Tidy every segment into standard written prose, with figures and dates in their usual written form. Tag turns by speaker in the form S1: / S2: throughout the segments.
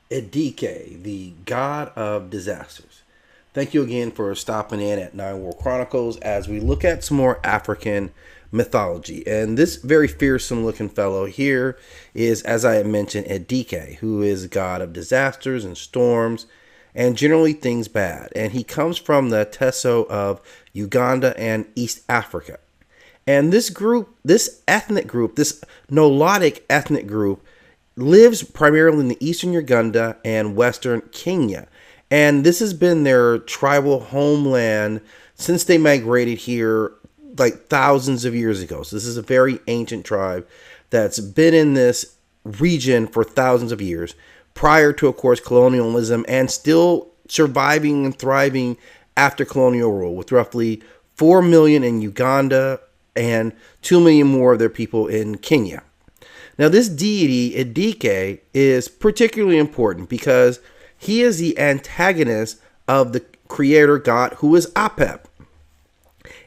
S1: Edeke, the God of Disasters. Thank you again for stopping in at Nine World Chronicles as we look at some more African mythology. And this very fearsome looking fellow here is, as I had mentioned, Edeke, who is God of disasters and storms and generally things bad. And he comes from the Teso of Uganda and East Africa. And this group, this ethnic group, this Nilotic ethnic group, lives primarily in the eastern Uganda and western Kenya. And this has been their tribal homeland since they migrated here like thousands of years ago. So this is a very ancient tribe that's been in this region for thousands of years prior to, of course, colonialism, and still surviving and thriving after colonial rule, with roughly 4 million in Uganda and 2 million more of their people in Kenya. Now, this deity, Edeke, is particularly important because he is the antagonist of the creator god, who is Apep.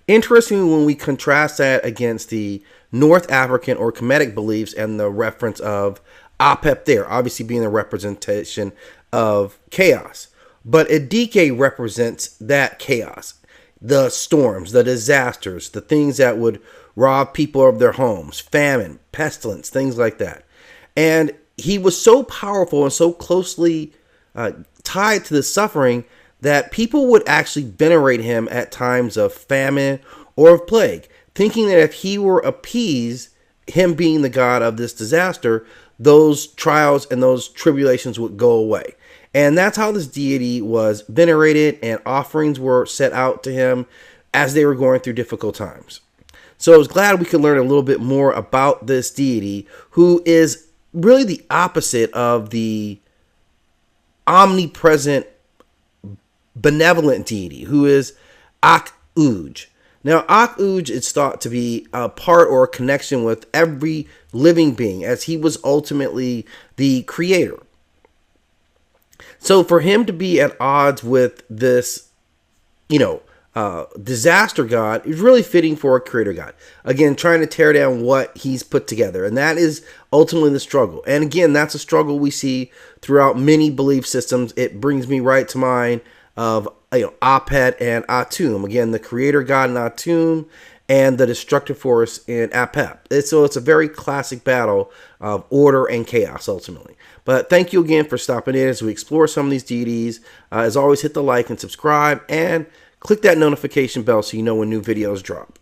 S1: Interestingly, when we contrast that against the North African or Kemetic beliefs and the reference of Apep there, obviously being a representation of chaos. But Edeke represents that chaos, the storms, the disasters, the things that would rob people of their homes, famine, pestilence, things like that. And he was so powerful and so closely tied to the suffering that people would actually venerate him at times of famine or of plague, thinking that if he were appeased, him being the god of this disaster, those trials and those tribulations would go away. And that's how this deity was venerated, and offerings were set out to him as they were going through difficult times. So I was glad we could learn a little bit more about this deity, who is really the opposite of the omnipresent benevolent deity, who is AKUJ. Now, AKUJ is thought to be a part or a connection with every living being, as he was ultimately the creator. So for him to be at odds with this, disaster god is really fitting for a creator god. Again, trying to tear down what he's put together. And that is ultimately the struggle. And again, that's a struggle we see throughout many belief systems. It brings me right to mind of Apet and Atum. Again, the creator god in Atum and the destructive force in Apep. So it's a very classic battle of order and chaos ultimately. But thank you again for stopping in as we explore some of these deities. As always, hit the like and subscribe, and click that notification bell so you know when new videos drop.